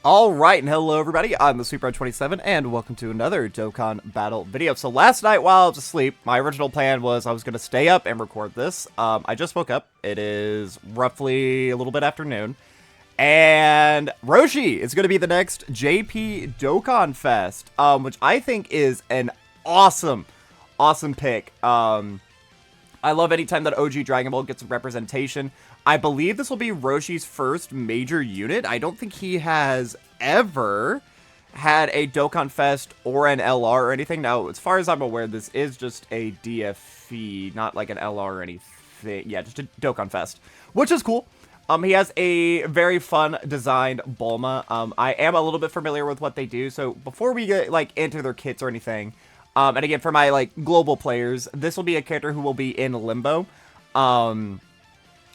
Alright, and hello everybody, I'm the Sweeper27, and welcome to another Dokkan Battle video. So last night while I was asleep, my original plan was I was going to stay up and record this. I just woke up, it is roughly a little bit after noon, and ROSHI is going to be the next JP Dokkan Fest, which I think is an awesome pick. I love anytime that OG Dragon Ball gets representation. I believe this will be Roshi's first major unit. I don't think he has ever had a Dokkan Fest or an LR or anything. Now, as far as I'm aware, this is just a DFE, not like an LR or anything. Yeah, just a Dokkan Fest, which is cool. He has a very fun designed BULMA. I am a little bit familiar with what they do, so before we get like into their kits or anything, and again, for my like global players, this will be a character who will be in limbo.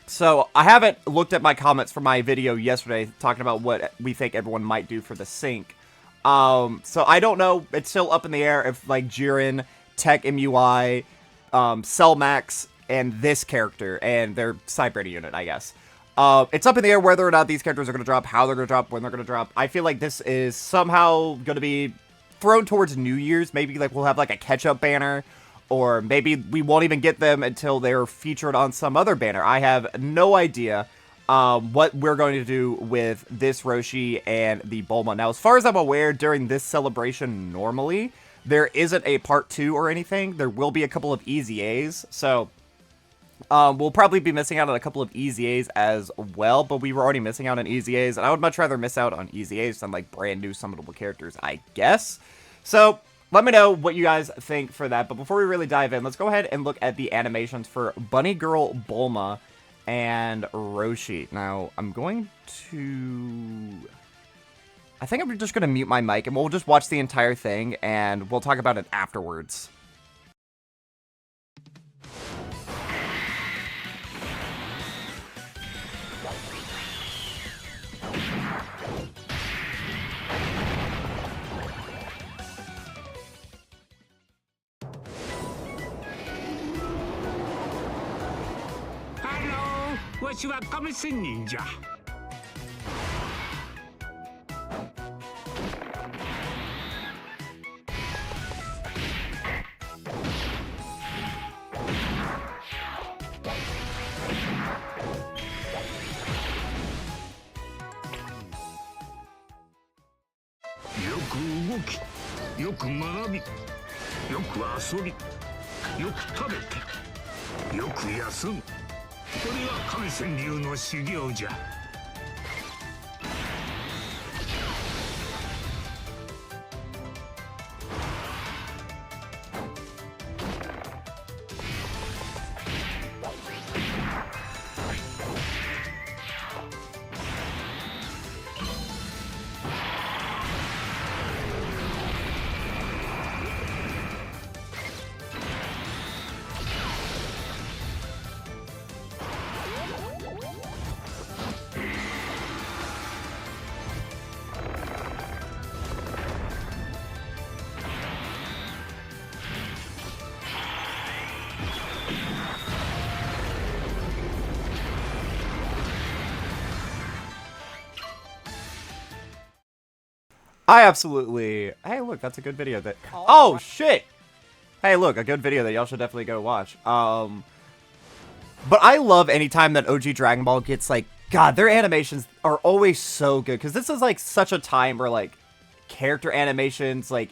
So, I haven't looked at my comments from my video yesterday talking about what we think everyone might do for the sync. So I don't know. It's still up in the air if, like, Jiren, Tech MUI, Cellmax, and this character, and their Cyberity unit, I guess. It's up in the air whether or not these characters are going to drop, how they're going to drop, when they're going to drop. I feel like this is somehow going to be thrown towards New Year's. Maybe, like, we'll have, like, a catch-up banner. Or maybe we won't even get them until they're featured on some other banner. I have no idea what we're going to do with this Roshi and the BULMA. Now, as far as I'm aware, during this celebration normally, there isn't a part 2 or anything. There will be a couple of EZAs. So, we'll probably be missing out on a couple of EZAs as well. But we were already missing out on EZAs. And I would much rather miss out on EZAs than, like, brand new summonable characters, I guess. So, let me know what you guys think for that, but before we really dive in, let's go ahead and look at the animations for Bunny Girl BULMA and Roshi. Now, I'm going to... I think I'm just going to mute my mic, and we'll just watch the entire thing, and we'll talk about it afterwards. Hello, わしは亀仙人じゃ。よく動き、よく学び、よく遊び、よく食べて、よく休む。これが亀仙流の修行じゃ。I absolutely... Hey, look, that's a good video that... Oh, shit! Hey, look, a good video that y'all should definitely go watch. But I love anytime that OG Dragon Ball gets, like... God, their animations are always so good. Because this is, like, such a time where, like, character animations, like,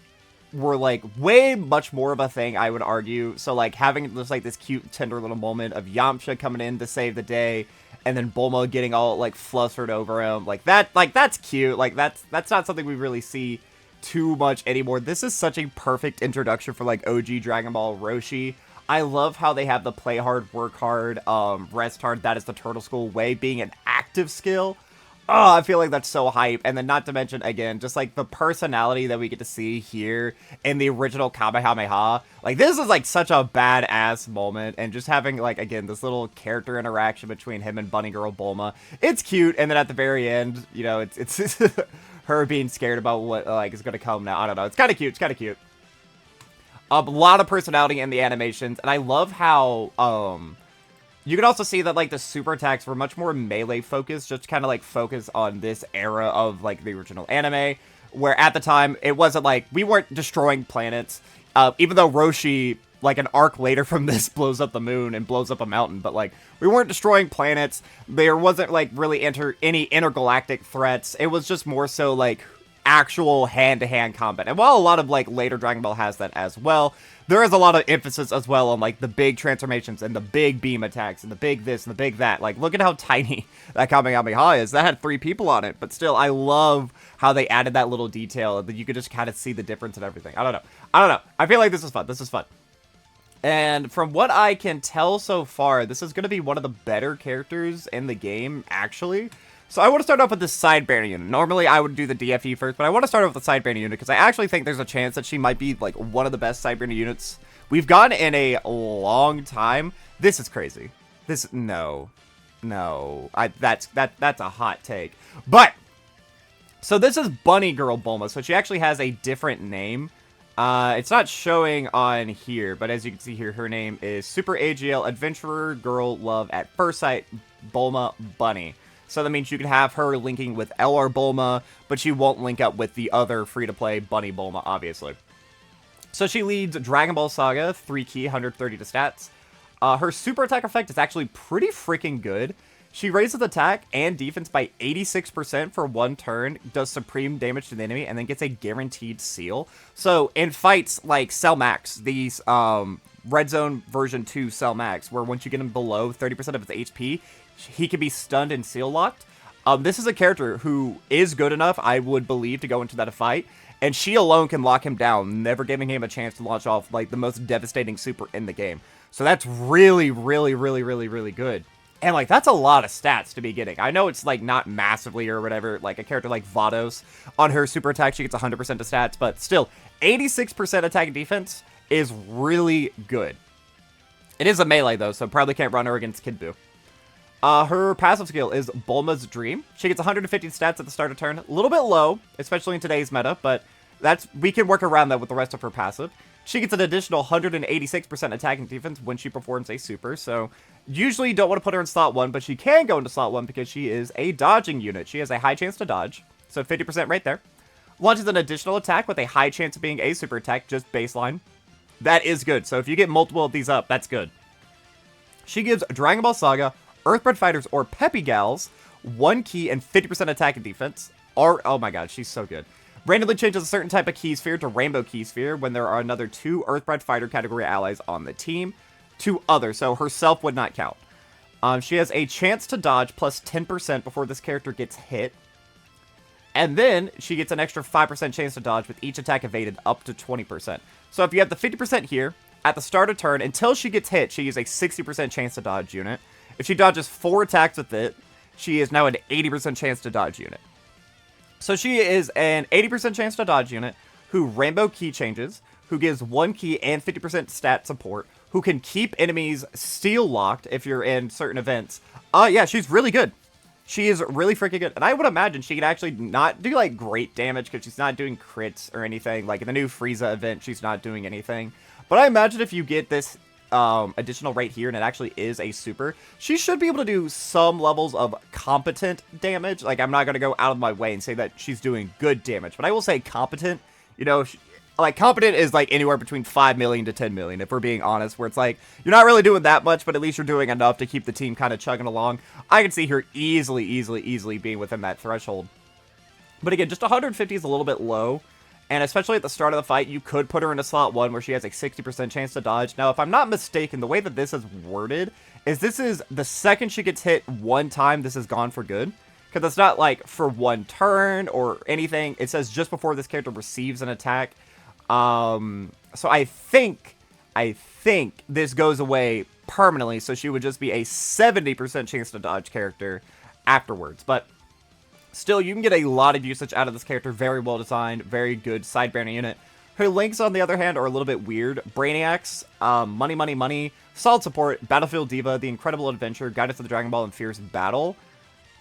were, like, way much more of a thing, I would argue. So, like, having just, like, this cute, tender little moment of Yamcha coming in to save the day... And then Bulma getting all, like, flustered over him. Like, that's cute. Like, that's not something we really see too much anymore. This is such a perfect introduction for, like, OG Dragon Ball Roshi. I love how they have the play hard, work hard, rest hard. That is the Turtle School way being an active skill. Oh, I feel like that's so hype. And then not to mention, again, just like the personality that we get to see here in the original Kamehameha. Like, this is like such a badass moment. And just having, like, again, this little character interaction between him and Bunny Girl BULMA. It's cute. And then at the very end, you know, it's her being scared about what, like, is going to come now. I don't know. It's kind of cute. It's kind of cute. A lot of personality in the animations. And I love how, You can also see that, like, the super attacks were much more melee focused, just to kind of, like, focus on this era of, like, the original anime, where at the time, it wasn't, like, we weren't destroying planets, even though Roshi, like, an arc later from this blows up the moon and blows up a mountain, but, like, we weren't destroying planets, there wasn't, like, really any intergalactic threats, it was just more so, like, actual hand-to-hand combat. And while a lot of, like, later Dragon Ball has that as well, there is a lot of emphasis as well on, like, the big transformations and the big beam attacks and the big this and the big that. Like, look at how tiny that Kamehameha is. That had 3 people on it, but still, I love how they added that little detail that you could just kind of see the difference and everything. I don't know. I feel like this is fun. And from what I can tell so far, this is going to be one of the better characters in the game, actually. So I want to start off with this side banner unit. Normally, I would do the DFE first, but I want to start off with the side banner unit because I actually think there's a chance that she might be, like, one of the best side banner units we've gotten in a long time. This is crazy. No. That's a hot take. But, so this is Bunny Girl Bulma, so she actually has a different name. It's not showing on here, but as you can see here, her name is Super AGL Adventurer Girl Love at First Sight Bulma Bunny. So that means you can have her linking with LR Bulma, but she won't link up with the other free-to-play Bunny Bulma, obviously. So she leads Dragon Ball Saga, 3 key, 130 to stats. Her super attack effect is actually pretty freaking good. She raises attack and defense by 86% for 1 turn, does supreme damage to the enemy, and then gets a guaranteed seal. So in fights like Cell Max, these Red Zone version 2 Cell Max, where once you get him below 30% of his HP, he can be stunned and seal locked. This is a character who is good enough, I would believe, to go into that fight, and she alone can lock him down, never giving him a chance to launch off, like, the most devastating super in the game. So that's really, really, really, really, really good. And, like, that's a lot of stats to be getting. I know it's, like, not massively or whatever, like, a character like Vados, on her super attack, she gets 100% of stats, but still, 86% attack and defense is really good. It is a melee, though, so probably can't run her against Kid Buu. Her passive skill is Bulma's Dream. She gets 150 stats at the start of turn. A little bit low, especially in today's meta, but we can work around that with the rest of her passive. She gets an additional 186% attack and defense when she performs a super, so usually you don't want to put her in slot 1, but she can go into slot 1 because she is a dodging unit. She has a high chance to dodge, so 50% right there. Launches an additional attack with a high chance of being a super attack, just baseline. That is good, so if you get multiple of these up, that's good. She gives Dragon Ball Saga, Earthbred Fighters, or Peppy Gals 1 key and 50% attack and defense. Oh my god, she's so good. Randomly changes a certain type of key sphere to Rainbow Key Sphere when there are another 2 Earthbred Fighter category allies on the team. 2 others, so herself would not count. She has a chance to dodge plus 10% before this character gets hit. And then she gets an extra 5% chance to dodge with each attack evaded up to 20%. So if you have the 50% here, at the start of turn, until she gets hit, she has a 60% chance to dodge unit. If she dodges 4 attacks with it, she is now an 80% chance to dodge unit. So she is an 80% chance to dodge unit, who Rainbow Key changes, who gives 1 key and 50% stat support, who can keep enemies steel locked if you're in certain events. Yeah, she's really good. She is really freaking good. And I would imagine she can actually not do, like, great damage because she's not doing crits or anything. Like, in the new Frieza event, she's not doing anything. But I imagine if you get this additional right here, and it actually is a super, she should be able to do some levels of competent damage. Like, I'm not going to go out of my way and say that she's doing good damage, but I will say competent. You know, like, competent is, like, anywhere between 5 million to 10 million, if we're being honest, where it's like, you're not really doing that much, but at least you're doing enough to keep the team kind of chugging along. I can see her easily being within that threshold. But again, just 150 is a little bit low. And especially at the start of the fight, you could put her into slot 1 where she has a 60% chance to dodge. Now, if I'm not mistaken, the way that this is worded is this is the second she gets hit 1 time, this is gone for good. Because it's not like for 1 turn or anything. It says just before this character receives an attack. So I think this goes away permanently. So she would just be a 70% chance to dodge character afterwards. But still, you can get a lot of usage out of this character. Very well designed, very good side banner unit. Her links, on the other hand, are a little bit weird. Brainiacs, Money, Solid Support, Battlefield Diva, The Incredible Adventure, Guidance of the Dragon Ball, and Fierce Battle.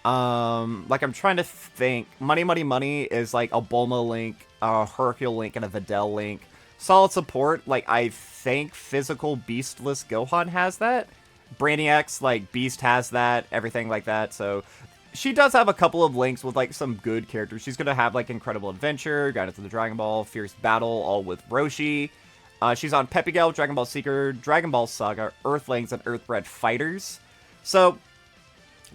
Like, I'm trying to think. Money is like a Bulma link, a Hercule link, and a Videl link. Solid Support, like, I think Physical Beastless Gohan has that. Brainiacs, like, Beast has that, everything like that, so she does have a couple of links with, like, some good characters. She's gonna have, like, Incredible Adventure, Guidance of the Dragon Ball, Fierce Battle, all with Roshi. She's on Pepigal, Dragon Ball Seeker, Dragon Ball Saga, Earthlings, and Earthbred Fighters. So,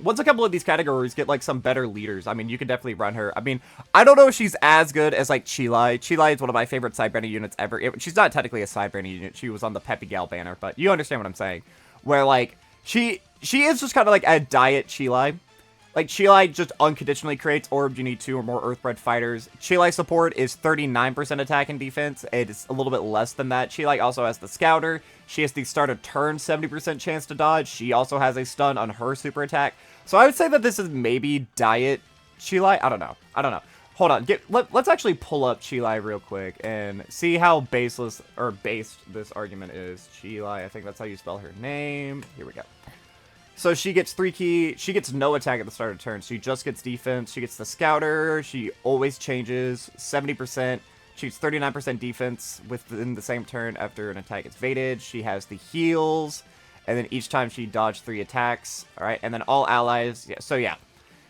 once a couple of these categories get, like, some better leaders, I mean, you can definitely run her. I mean, I don't know if she's as good as, like, Chilai. Chilai is one of my favorite side banner units ever. She's not technically a side banner unit. She was on the Pepigal banner, but you understand what I'm saying. Where, like, she is just kind of like a diet Chilai. Like, Chilai just unconditionally creates orbs. You need 2 or more Earthbred Fighters. Chilai support is 39% attack and defense. It is a little bit less than that. Chilai also has the Scouter. She has the start of turn 70% chance to dodge. She also has a stun on her super attack. So I would say that this is maybe diet Chilai. I don't know. Hold on. Let's actually pull up Chilai real quick and see how baseless or based this argument is. Chilai, I think that's how you spell her name. Here we go. So she gets 3 key. She gets no attack at the start of turn. She just gets defense. She gets the Scouter. She always changes 70%. She gets 39% defense within the same turn after an attack is evaded. She has the heals. And then each time she dodged 3 attacks. Alright, and then all allies. Yeah, so yeah.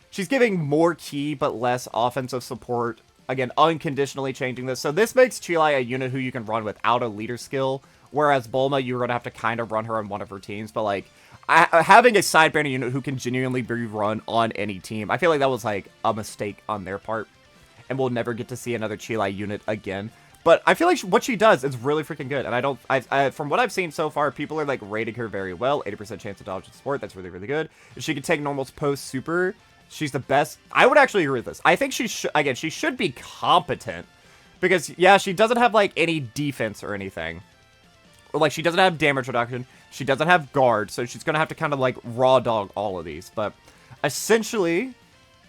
She's giving more key but less offensive support. Again, unconditionally changing this. So this makes Chilai a unit who you can run without a leader skill. Whereas Bulma, you're going to have to kind of run her on one of her teams. But like, having a side banner unit who can genuinely be run on any team, I feel like that was like a mistake on their part. And we'll never get to see another Chilai unit again. But I feel like what she does is really freaking good. And from what I've seen so far, people are like rating her very well. 80% chance to dodge and support. That's really, really good. If she can take normals post super, she's the best. I would actually agree with this. I think she should be competent. Because, yeah, she doesn't have like any defense or anything. Or like, she doesn't have damage reduction. She doesn't have guard. So she's going to have to kind of like raw dog all of these. But essentially,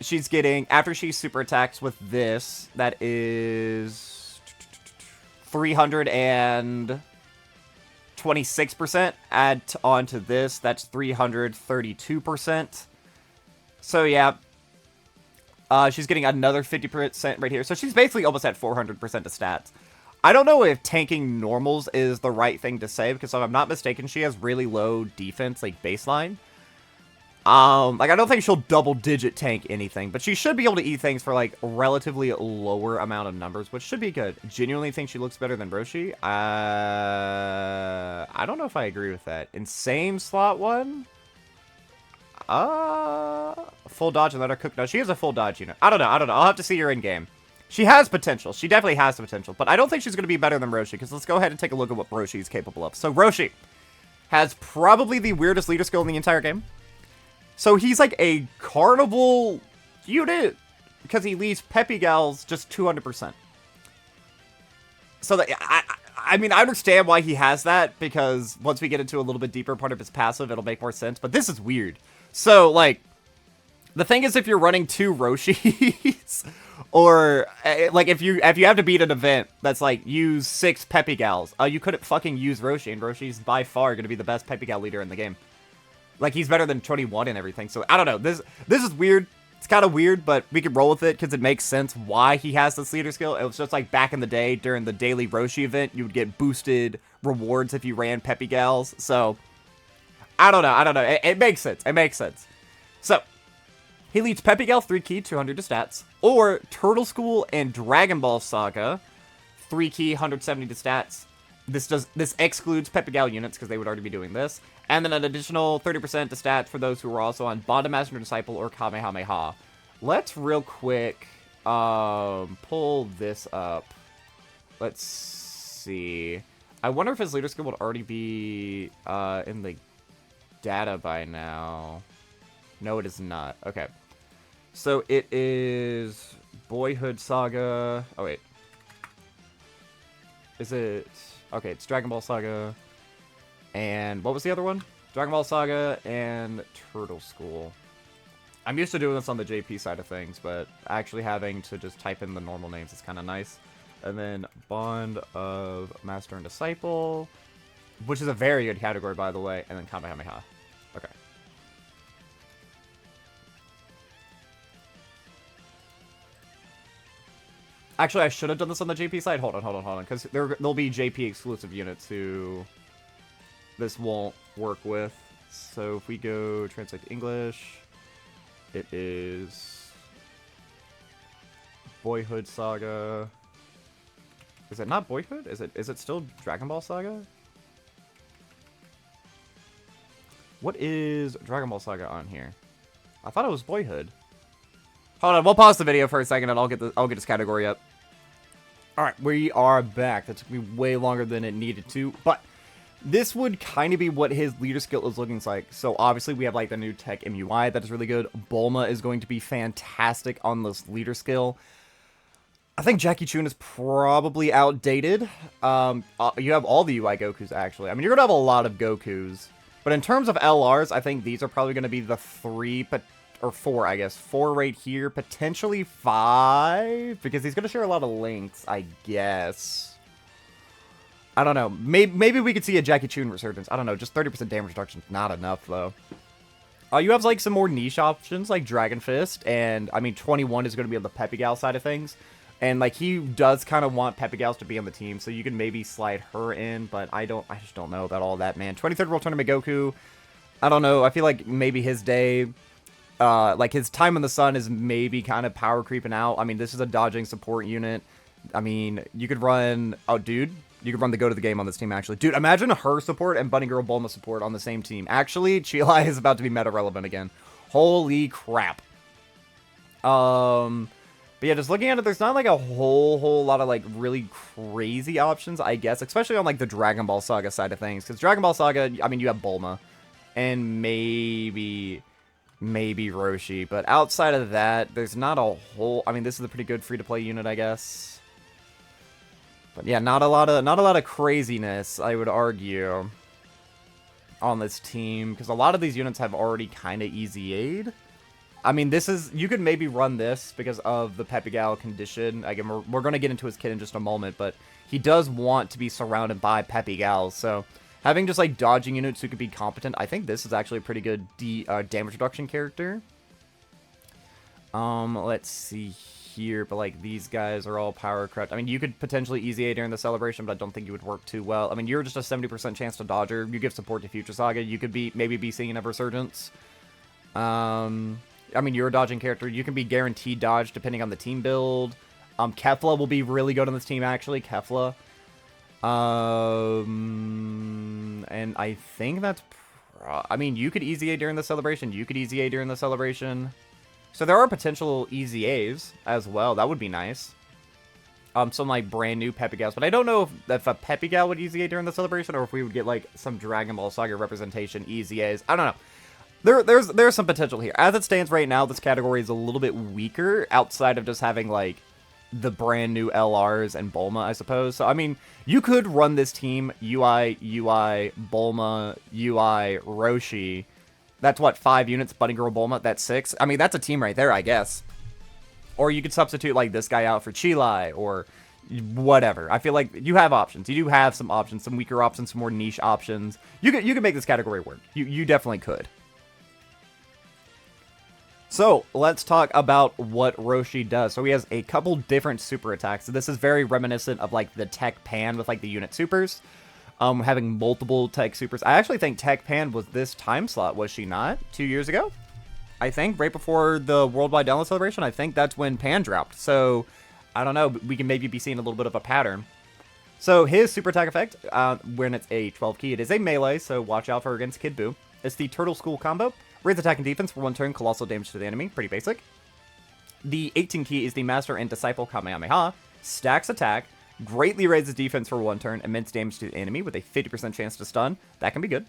she's getting, after she super attacks with this, that is 326%. Add on to this, that's 332%. So yeah, she's getting another 50% right here. So she's basically almost at 400% of stats. I don't know if tanking normals is the right thing to say, because if I'm not mistaken, she has really low defense, like baseline. Like, I don't think she'll double-digit tank anything, but she should be able to eat things for, like, a relatively lower amount of numbers, which should be good. Genuinely think she looks better than Roshi. I don't know if I agree with that. Insane slot 1? Full dodge and let her cook. No, she has a full dodge unit. I don't know. I'll have to see her in-game. She has potential. She definitely has the potential, but I don't think she's going to be better than Roshi, because let's go ahead and take a look at what Roshi is capable of. So, Roshi has probably the weirdest leader skill in the entire game. So he's like a carnival unit because he leaves Pepigals just 200%. So that, I mean, I understand why he has that, because once we get into a little bit deeper part of his passive, it'll make more sense. But this is weird. So, like, the thing is, if you're running 2 Roshis, or like if you have to beat an event that's like use 6 Pepigals, you couldn't fucking use Roshi, and Roshi's by far going to be the best Pepigal leader in the game. Like, he's better than 21 and everything. So, I don't know. This is weird. It's kind of weird, but we can roll with it because it makes sense why he has this leader skill. It was just like back in the day during the daily Roshi event, you would get boosted rewards if you ran Pepigals. So, I don't know. It makes sense. So, he leads Pepigal 3 key, 200 to stats. Or Turtle School and Dragon Ball Saga, 3 key, 170 to stats. This excludes Pepigal units because they would already be doing this. And then an additional 30% to stats for those who are also on Bond of Master Disciple or Kamehameha. Let's real quick pull this up. Let's see. I wonder if his leader skill would already be in the data by now. No, it is not. Okay. So it is Boyhood Saga. Oh, wait. Is it... Okay, it's Dragon Ball Saga. And what was the other one? Dragon Ball Saga and Turtle School. I'm used to doing this on the JP side of things, but actually having to just type in the normal names is kind of nice. And then Bond of Master and Disciple, which is a very good category, by the way. And then Kamehameha. Okay. Actually, I should have done this on the JP side. Hold on. Because there'll be JP exclusive units who this won't work with. So if we go translate to English, it is Boyhood Saga. Is it not Boyhood? Is it still Dragon Ball Saga? What is Dragon Ball Saga on here? I thought it was Boyhood. Hold on, we'll pause the video for a second and I'll get this category up. Alright, we are back. That took me way longer than it needed to, but this would kind of be what his leader skill is looking like. So obviously we have like the new Tech MUI that is really good. Bulma is going to be fantastic on this leader skill. I think Jackie Chun is probably outdated. You have all the UI Gokus actually. I mean, you're going to have a lot of Gokus. But in terms of LRs, I think these are probably going to be the 3, or 4, I guess. 4 right here, potentially 5, because he's going to share a lot of links, I guess. I don't know. Maybe we could see a Jackie Chun resurgence. I don't know. Just 30% damage reduction is not enough, though. You have, like, some more niche options, like Dragon Fist, and, I mean, 21 is going to be on the Peppy Gal side of things. And, like, he does kind of want Peppy Gals to be on the team, so you can maybe slide her in, but I just don't know about all that, man. 23rd World Tournament Goku, I don't know. I feel like maybe his day, like, his time in the sun is maybe kind of power creeping out. I mean, this is a dodging support unit. I mean, you could run, oh, dude, you could run the go to the game on this team, actually. Dude, imagine her support and Bunny Girl Bulma support on the same team. Actually, Chilai is about to be meta relevant again. Holy crap. But yeah, just looking at it, there's not like a whole lot of like really crazy options, I guess, especially on like the Dragon Ball Saga side of things. Because Dragon Ball Saga, I mean, you have Bulma and maybe Roshi, but outside of that, there's not a whole. I mean, this is a pretty good free-to-play unit, I guess. But yeah, not a lot of craziness, I would argue, on this team, because a lot of these units have already kind of easy aid. I mean, this is, you could maybe run this because of the Peppy Gal condition. Again, we're going to get into his kit in just a moment, but he does want to be surrounded by Peppy Gals, so having just, like, dodging units who could be competent, I think this is actually a pretty good damage reduction character. Let's see here, but, like, these guys are all power corrupt. I mean, you could potentially easy A during the celebration, but I don't think you would work too well. I mean, you're just a 70% chance to dodger. You give support to Future Saga. You could maybe be seeing a resurgence. I mean, you're a dodging character. You can be guaranteed dodge depending on the team build. Kefla will be really good on this team, actually. Kefla. And I think that's... I mean, you could easy A during the celebration. You could easy A during the celebration. So there are potential easy A's as well. That would be nice. Some, like, brand new Peppy Gals. But I don't know if a Peppy Gal would easy A during the celebration or if we would get, like, some Dragon Ball Saga representation easy A's. I don't know. There's some potential here. As it stands right now, this category is a little bit weaker outside of just having, like, the brand new LRs and Bulma, I suppose. So, I mean, you could run this team UI, Bulma, UI, Roshi. That's, what, 5 units, Bunny Girl Bulma? That's 6? I mean, that's a team right there, I guess. Or you could substitute, like, this guy out for Chilai, or whatever. I feel like you have options. You do have some options, some weaker options, some more niche options. You could make this category work. You definitely could. So, let's talk about what Roshi does. So, he has a couple different super attacks. So, this is very reminiscent of, like, the Tech Pan with, like, the unit supers. Having multiple Tech supers. I actually think Tech Pan was this time slot, was she not? 2 years ago? I think, right before the Worldwide Download Celebration, I think that's when Pan dropped. So, I don't know, we can maybe be seeing a little bit of a pattern. So, his super attack effect, when it's a 12 key, it is a melee, so watch out for her against Kid Buu. It's the Turtle School combo. Raise attack and defense for 1 turn, colossal damage to the enemy. Pretty basic. The 18 key is the Master and Disciple Kamehameha. Stacks attack, greatly raises defense for 1 turn, immense damage to the enemy with a 50% chance to stun. That can be good.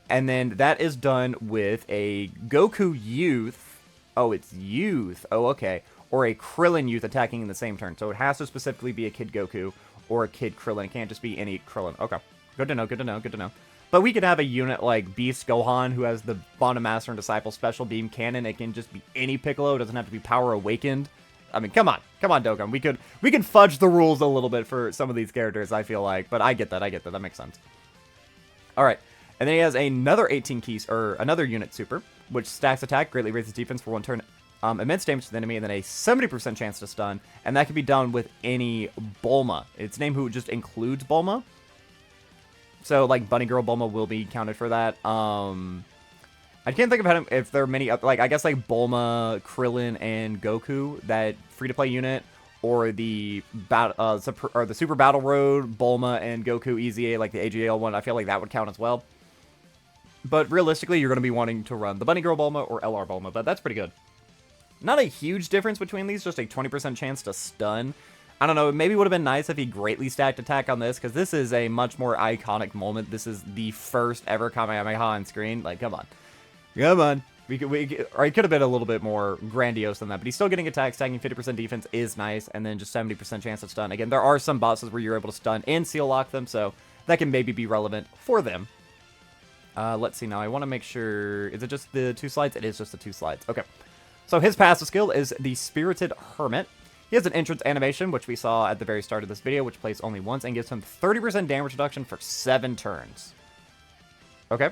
And then that is done with a Goku Youth. Oh, it's Youth. Oh, okay. Or a Krillin Youth attacking in the same turn. So it has to specifically be a Kid Goku or a Kid Krillin. It can't just be any Krillin. Okay. Good to know, good to know, good to know. But we could have a unit like Beast Gohan, who has the Bond Master and Disciple Special Beam Cannon. It can just be any Piccolo. It doesn't have to be Power Awakened. I mean, come on, Dokkan. We could fudge the rules a little bit for some of these characters, I feel like. But I get that. That makes sense. All right. And then he has another 18 keys, or another unit super, which stacks attack, greatly raises defense for 1 turn, immense damage to the enemy, and then a 70% chance to stun. And that can be done with any Bulma. Its name who just includes Bulma. So, like, Bunny Girl Bulma will be counted for that. I can't think of him if there are many, like, I guess, like, Bulma, Krillin, and Goku, that free-to-play unit, or the Super Battle Road, Bulma, and Goku EZA, like the AGL one. I feel like that would count as well. But realistically, you're going to be wanting to run the Bunny Girl Bulma or LR Bulma, but that's pretty good. Not a huge difference between these, just a 20% chance to stun. I don't know, it maybe would have been nice if he greatly stacked attack on this, because this is a much more iconic moment. This is the first ever Kamehameha on screen. Like, come on. Come on. Or he could have been a little bit more grandiose than that, but he's still getting attack, stacking 50% defense is nice, and then just 70% chance of stun. Again, there are some bosses where you're able to stun and seal lock them, so that can maybe be relevant for them. Let's see now. I want to make sure... Is it just the 2 slides? It is just the 2 slides. Okay. So his passive skill is the Spirited Hermit. He has an entrance animation, which we saw at the very start of this video, which plays only once, and gives him 30% damage reduction for 7 turns. Okay.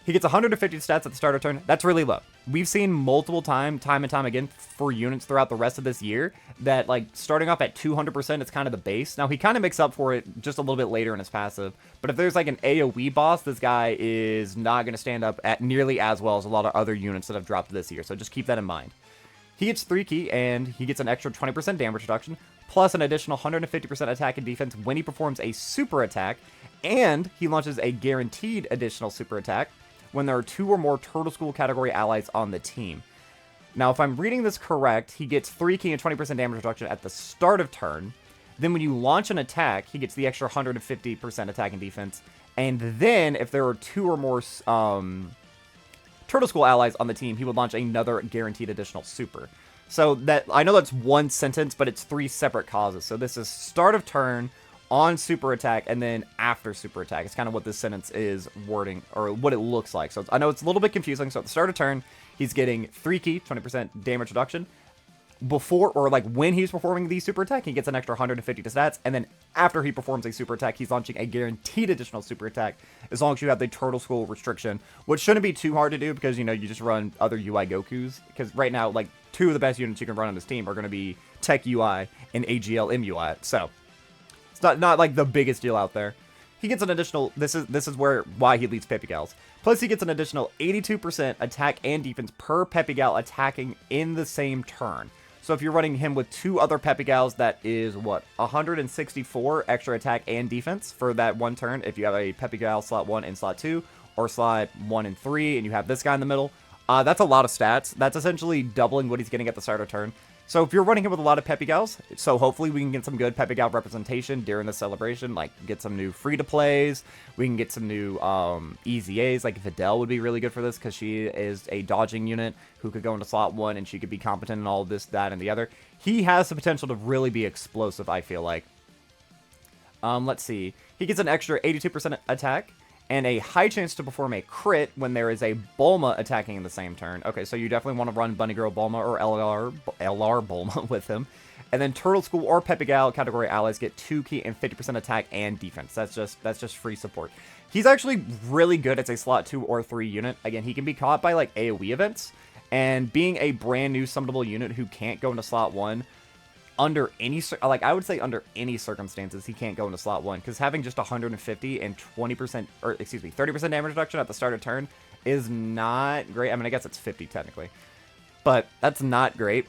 He gets 150 stats at the start of turn. That's really low. We've seen multiple time and time again for units throughout the rest of this year that, like, starting off at 200% is kind of the base. Now, he kind of makes up for it just a little bit later in his passive. But if there's, like, an AoE boss, this guy is not going to stand up at nearly as well as a lot of other units that have dropped this year. So just keep that in mind. He gets 3 ki, and he gets an extra 20% damage reduction, plus an additional 150% attack and defense when he performs a super attack, and he launches a guaranteed additional super attack when there are 2 or more Turtle School category allies on the team. Now, if I'm reading this correct, he gets 3 ki and 20% damage reduction at the start of turn. Then when you launch an attack, he gets the extra 150% attack and defense. And then, if there are 2 or more Turtle School allies on the team, he would launch another guaranteed additional super. So that, I know that's one sentence, but it's 3 separate causes. So this is start of turn, on super attack, and then after super attack. It's kind of what this sentence is wording, or what it looks like. So I know it's a little bit confusing. So at the start of turn, he's getting 3 ki, 20% damage reduction. Before, or like when he's performing the super attack, he gets an extra 150 to stats. And then after he performs a super attack, he's launching a guaranteed additional super attack, as long as you have the Turtle School restriction, which shouldn't be too hard to do, because, you know, you just run other UI Gokus. Because right now, like, 2 of the best units you can run on this team are going to be Tech UI and AGL MUI. So it's not like the biggest deal out there. He gets an additional, this is why he leads Peppy Gals. Plus he gets an additional 82% attack and defense per Peppy Gal attacking in the same turn. So if you're running him with 2 other Peppy Gals, that is, what, 164 extra attack and defense for that one turn. If you have a Peppy Gal slot 1 and slot 2, or slot 1 and 3, and you have this guy in the middle, that's a lot of stats. That's essentially doubling what he's getting at the start of turn. So if you're running him with a lot of Peppy Gals, so hopefully we can get some good Peppy Gal representation during the celebration, like get some new free-to-plays, we can get some new EZAs, like Videl would be really good for this, because she is a dodging unit who could go into slot 1, and she could be competent in all this, that, and the other. He has the potential to really be explosive, I feel like. Let's see. He gets an extra 82% attack, and a high chance to perform a crit when there is a Bulma attacking in the same turn. Okay, so you definitely want to run Bunny Girl Bulma or LR Bulma with him. And then Turtle School or Peppy Gal category allies get 2 ki and 50% attack and defense. That's just free support. He's actually really good as a slot 2 or 3 unit. Again, he can be caught by like AoE events, and being a brand new summonable unit who can't go into slot 1 under any, like, I would say under any circumstances, he can't go into slot 1, because having just 150 and 20%, or excuse me, 30% damage reduction at the start of turn is not great. I mean, I guess it's 50 technically, but that's not great.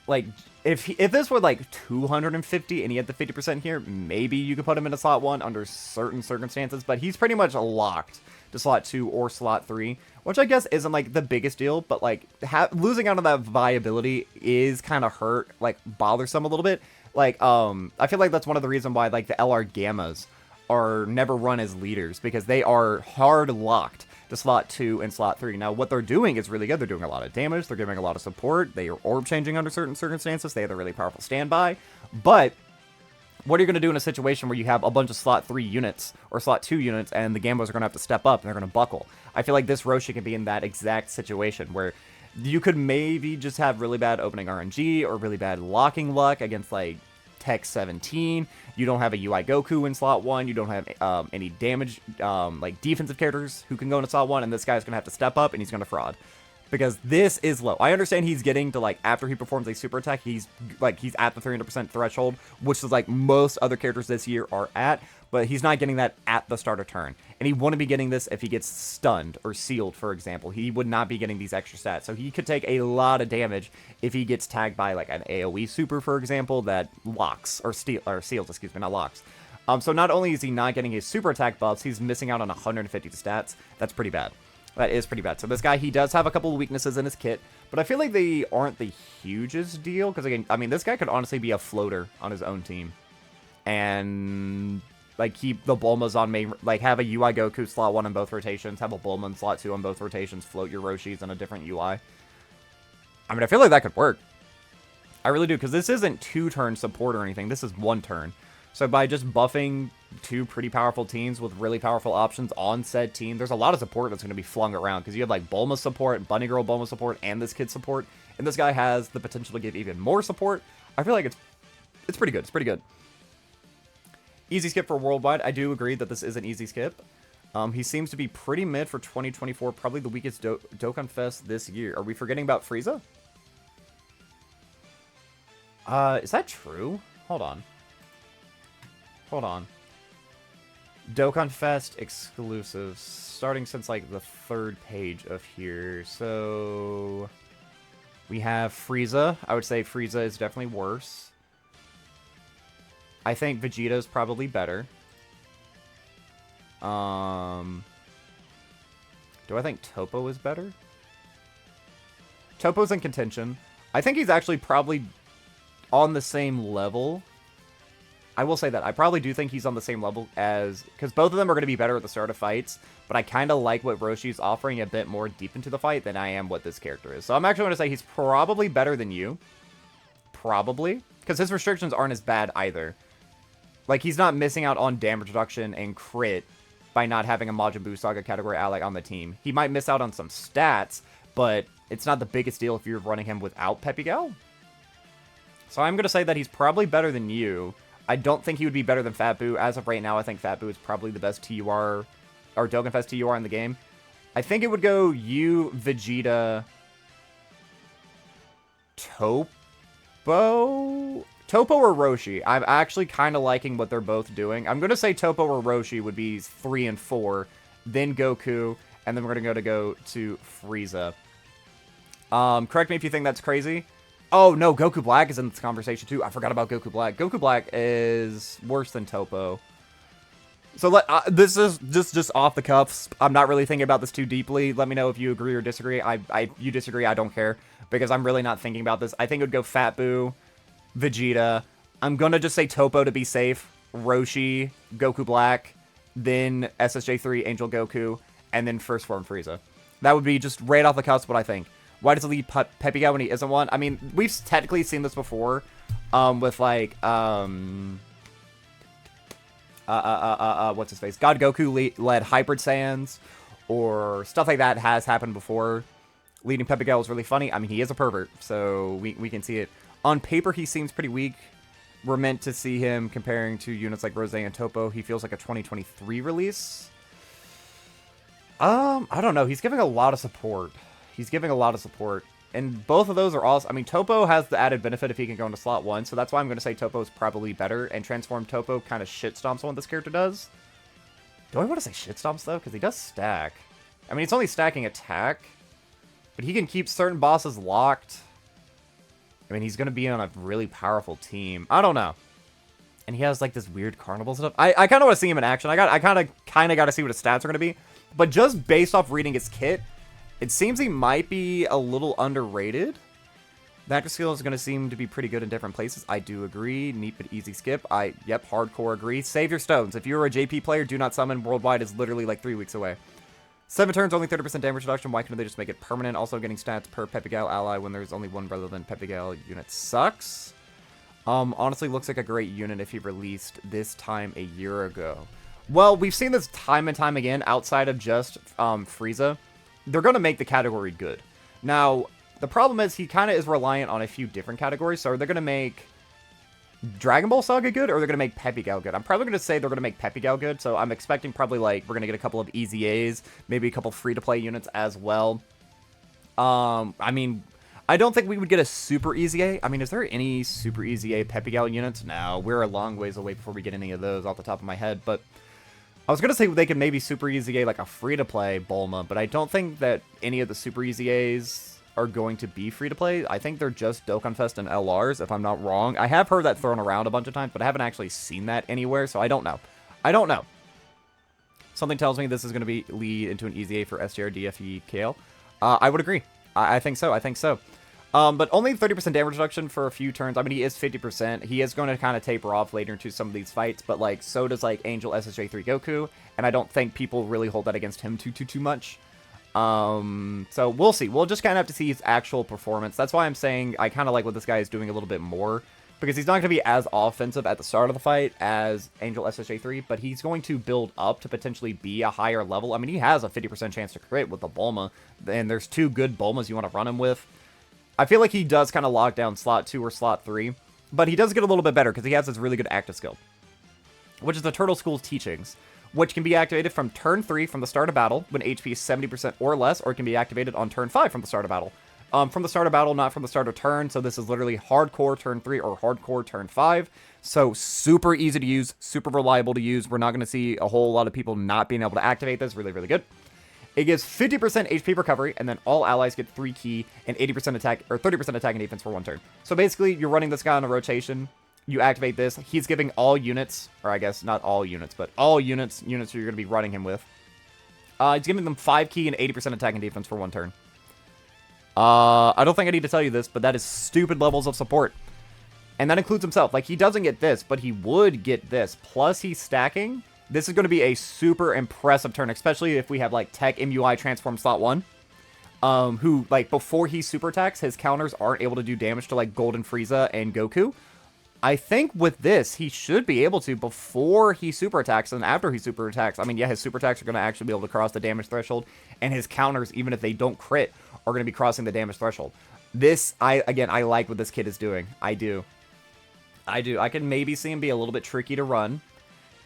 Like, if this were like 250 and he had the 50% here, maybe you could put him into slot 1 under certain circumstances, but he's pretty much locked to slot 2 or slot 3, which I guess isn't like the biggest deal, but like losing out on that viability is kind of like bothersome a little bit. Like, I feel like that's one of the reasons why like the LR Gammas are never run as leaders, because they are hard locked to slot 2 and slot 3. Now, what they're doing is really good. They're doing a lot of damage. They're giving a lot of support. They are orb changing under certain circumstances. They have a really powerful standby. But what are you going to do in a situation where you have a bunch of slot 3 units or slot 2 units, and the Gambos are going to have to step up and they're going to buckle? I feel like this Roshi can be in that exact situation where you could maybe just have really bad opening RNG or really bad locking luck against like Tech 17. You don't have a UI Goku in slot 1. You don't have any damage, like defensive characters who can go into slot 1, and this guy's going to have to step up and he's going to fraud. Because this is low. I understand he's getting to, like, after he performs a super attack, he's at the 300% threshold, which is like most other characters this year are at. but he's not getting that at the start of turn. And he wouldn't be getting this if he gets stunned or sealed, for example. He would not be getting these extra stats. So he could take a lot of damage if he gets tagged by like an AoE super, for example, that locks, or seals, excuse me, not locks. So not only is he not getting his super attack buffs, he's missing out on 150 stats. That's pretty bad. That is pretty bad. So this guy, he does have a couple of weaknesses in his kit, but I feel like they aren't the hugest deal. Because again, I mean, this guy could honestly be a floater on his own team. And like keep the Bulmas on main, like have a UI Goku slot 1 in both rotations, have a Bulma in slot 2 on both rotations, float your Roshis on a different UI. I mean, I feel like that could work. I really do, because this isn't 2-turn support or anything. This is 1 turn. So by just buffing 2 pretty powerful teams with really powerful options on said team, there's a lot of support that's going to be flung around, because you have like Bulma support, Bunny Girl Bulma support, and this kid support, and this guy has the potential to give even more support. I feel like it's pretty good. It's pretty good. Easy skip for Worldwide. I do agree that this is an easy skip. He seems to be pretty mid for 2024, probably the weakest Dokkan Fest this year. Are we forgetting about Frieza? Is that true? Hold on. Hold on. Dokkan Fest exclusives, starting since like the 3rd page of here. So we have Frieza. I would say Frieza is definitely worse. I think Vegeta is probably better. Do I think Toppo is better? Toppo's in contention. I think he's actually probably on the same level. I will say that. I probably do think he's on the same level as... Because both of them are going to be better at the start of fights. But I kind of like what Roshi's offering a bit more deep into the fight than I am what this character is. So I'm actually going to say he's probably better than you. Probably. Because his restrictions aren't as bad either. Like, he's not missing out on damage reduction and crit by not having a Majin Buu Saga category ally on the team. He might miss out on some stats, but it's not the biggest deal if you're running him without Peppy Gal. So I'm going to say that he's probably better than you. I don't think he would be better than Fat Buu. As of right now, I think Fat Buu is probably the best TUR, or Dokkan Fest TUR in the game. I think it would go you, Vegeta, Toppo or Roshi. I'm actually kind of liking what they're both doing. I'm going to say Toppo or Roshi would be 3 and 4, then Goku, and then we're going to go to Frieza. Correct me if you think that's crazy. Oh, no, Goku Black is in this conversation, too. I forgot about Goku Black. Goku Black is worse than Toppo. So, this is just off the cuffs. I'm not really thinking about this too deeply. Let me know if you agree or disagree. You disagree, I don't care. Because I'm really not thinking about this. I think it would go Fat Buu, Vegeta. I'm going to just say Toppo to be safe. Roshi, Goku Black, then SSJ3, Angel Goku, and then First Form Frieza. That would be just right off the cusp what I think. Why does it leave Peppy Gal when he isn't one? I mean, we've technically seen this before, with like, what's his face? God Goku led Hybrid Saiyans, or stuff like that has happened before. Leading Peppy Gal is really funny. I mean, he is a pervert, so we can see it. On paper, he seems pretty weak. We're meant to see him comparing to units like Rose and Toppo. He feels like a 2023 release. I don't know. He's giving a lot of support. And both of those are also... I mean, Toppo has the added benefit if he can go into slot 1, so that's why I'm going to say Toppo is probably better, and Transform Toppo kind of shit stomps on what this character does. Do I want to say shit stomps, though? Because he does stack. I mean, it's only stacking attack, but he can keep certain bosses locked. I mean, he's going to be on a really powerful team. I don't know. And he has, like, this weird carnival stuff. I kind of want to see him in action. I kind of got to see what his stats are going to be. But just based off reading his kit... It seems he might be a little underrated. The active skill is going to seem to be pretty good in different places. I do agree. Neat but easy skip. Yep, hardcore agree. Save your stones. If you're a JP player, do not summon. Worldwide is literally like 3 weeks away. 7 turns, only 30% damage reduction. Why couldn't they just make it permanent? Also getting stats per Peppy Gal ally when there's only one rather than Peppy Gal unit sucks. Honestly, looks like a great unit if he released this time a year ago. Well, we've seen this time and time again outside of just Frieza. They're going to make the category good. Now, the problem is he kind of is reliant on a few different categories. So are they going to make Dragon Ball Saga good, or are they going to make Peppy Gal good? I'm probably going to say they're going to make Peppy Gal good. So I'm expecting probably like we're going to get a couple of easy A's, maybe a couple free-to-play units as well. I mean, I don't think we would get a super easy A. I mean, is there any super easy A Pepe Gal units? No, we're a long ways away before we get any of those off the top of my head, but I was going to say they could maybe super easy A like a free-to-play Bulma, but I don't think that any of the super easy A's are going to be free-to-play. I think they're just Dokkan Fest and LRs, if I'm not wrong. I have heard that thrown around a bunch of times, but I haven't actually seen that anywhere, so I don't know. I don't know. Something tells me this is going to lead into an easy A for STR, DFE, KL. I would agree. I think so. I think so. But only 30% damage reduction for a few turns. I mean, he is 50%. He is going to kind of taper off later into some of these fights, but, like, so does, like, Angel SSJ3 Goku, and I don't think people really hold that against him too much. So we'll see. We'll just kind of have to see his actual performance. That's why I'm saying I kind of like what this guy is doing a little bit more, because he's not going to be as offensive at the start of the fight as Angel SSJ3, but he's going to build up to potentially be a higher level. I mean, he has a 50% chance to crit with the Bulma, and there's 2 good Bulmas you want to run him with. I feel like he does kind of lock down slot 2 or slot 3, but he does get a little bit better because he has this really good active skill, which is the Turtle School's Teachings, which can be activated from turn 3 from the start of battle when HP is 70% or less, or it can be activated on turn 5 from the start of battle. From the start of battle, not from the start of turn, so this is literally hardcore turn 3 or hardcore turn 5. So super easy to use, super reliable to use. We're not going to see a whole lot of people not being able to activate this. Really, really good. It gives 50% HP recovery, and then all allies get 3 ki and 80% attack, or 30% attack and defense for 1 turn. So basically, you're running this guy on a rotation. You activate this. He's giving all units, or I guess not all units, but all units you're going to be running him with. He's giving them 5 ki and 80% attack and defense for 1 turn. I don't think I need to tell you this, but that is stupid levels of support. And that includes himself. Like, he doesn't get this, but he would get this. Plus, he's stacking. This is going to be a super impressive turn, especially if we have, like, Tech MUI Transform Slot 1. Who, like, before he super attacks, his counters aren't able to do damage to, like, Golden Frieza and Goku. I think with this, he should be able to before he super attacks and after he super attacks. I mean, yeah, his super attacks are going to actually be able to cross the damage threshold, and his counters, even if they don't crit, are going to be crossing the damage threshold. This, I like what this kid is doing. I do. I can maybe see him be a little bit tricky to run,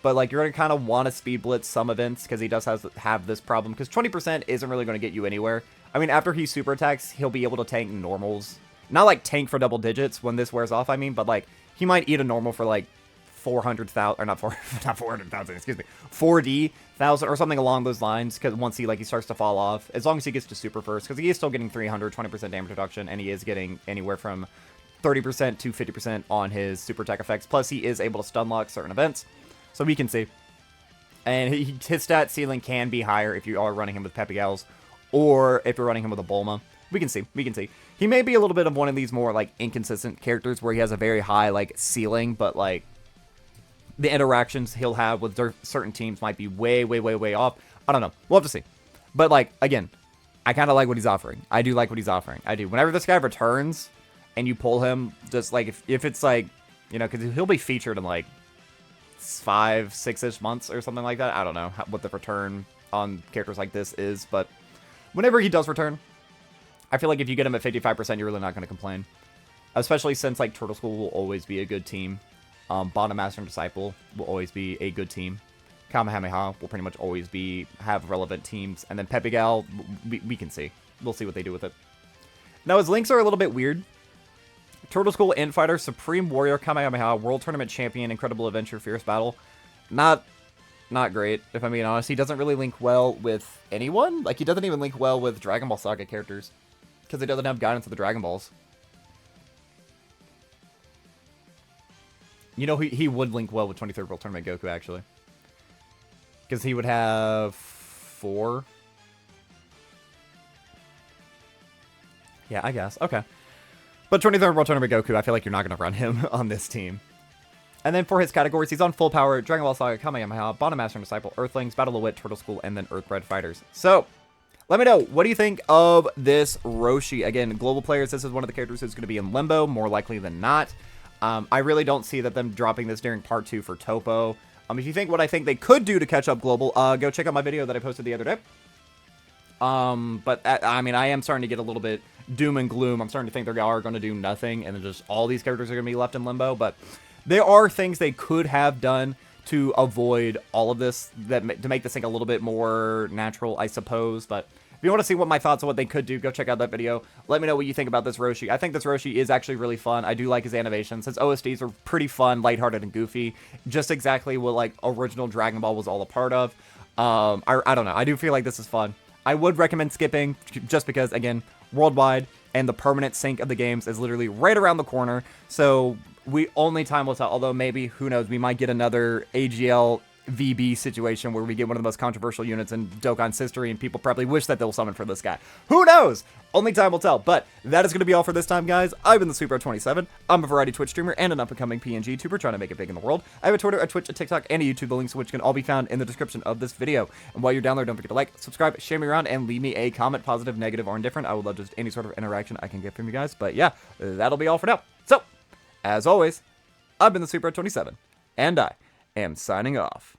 but, like, you're going to kind of want to speed blitz some events because he does have this problem, because 20% isn't really going to get you anywhere. I mean, after he super attacks, he'll be able to tank normals. Not, like, tank for double digits when this wears off, I mean, but, like, he might eat a normal for, like, 400,000, or not 400,000, excuse me, 4D,000 or something along those lines, because once he starts to fall off, as long as he gets to super first, because he is still getting 320% damage reduction, and he is getting anywhere from 30% to 50% on his super attack effects, plus he is able to stun lock certain events, so we can see. And his stat ceiling can be higher if you are running him with Pepe Gals, or if you're running him with a Bulma. We can see. He may be a little bit of one of these more, like, inconsistent characters where he has a very high, like, ceiling, but, like, the interactions he'll have with certain teams might be way off. I don't know. We'll have to see. But, like, again, I kind of like what he's offering. I do like what he's offering. I do. Whenever this guy returns and you pull him, just, like, if it's, like, you know, because he'll be featured in, like, 5-6-ish months or something like that. I don't know what the return on characters like this is, but whenever he does return, I feel like if you get him at 55%, you're really not going to complain. Especially since, like, Turtle School will always be a good team. Bottom Master and Disciple will always be a good team. Kamehameha will pretty much always have relevant teams. And then Pepe Gal, we can see. We'll see what they do with it. Now, his links are a little bit weird. Turtle School Infighter, Supreme Warrior, Kamehameha, World Tournament Champion, Incredible Adventure, Fierce Battle. Not great, if I'm being honest. He doesn't really link well with anyone. Like, he doesn't even link well with Dragon Ball Saga characters, because he doesn't have guidance of the Dragon Balls. You know, he would link well with 23rd World Tournament Goku, actually. Because he would have 4. Yeah, I guess. Okay. But 23rd World Tournament Goku, I feel like you're not going to run him on this team. And then for his categories, he's on Full Power, Dragon Ball Saga, Kamehameha, Bottom Master and Disciple, Earthlings, Battle of Wit, Turtle School, and then Earthbred Fighters. So, let me know, what do you think of this Roshi? Again, global players, this is one of the characters who's going to be in Limbo, more likely than not. I really don't see that them dropping this during part 2 for Topo. If you think what I think they could do to catch up global, go check out my video that I posted the other day. But I mean, I am starting to get a little bit doom and gloom. I'm starting to think they are going to do nothing, and then just all these characters are going to be left in limbo. But there are things they could have done to avoid all of this, to make this thing a little bit more natural, I suppose. But If you want to see what my thoughts on what they could do, go check out that video. Let me know what you think about this Roshi. I think this Roshi is actually really fun. I do like his animations. His OSTs are pretty fun, lighthearted, and goofy. Just exactly what, like, original Dragon Ball was all a part of. I don't know. I do feel like this is fun. I would recommend skipping, just because, again, worldwide, and the permanent sync of the games is literally right around the corner. So, only time will tell. Although, maybe, who knows, we might get another AGL VB situation where we get one of the most controversial units in Dokkan's history, and people probably wish that they'll summon for this guy. Who knows? Only time will tell. But that is going to be all for this time, guys. I've been the Super27. I'm a variety Twitch streamer and an up-and-coming PNG tuber trying to make it big in the world. I have a Twitter, a Twitch, a TikTok, and a YouTube, the links of which can all be found in the description of this video. And while you're down there, don't forget to like, subscribe, share me around, and leave me a comment, positive, negative, or indifferent. I would love just any sort of interaction I can get from you guys. But yeah, that'll be all for now. So, as always, I've been the Super27, and I am signing off.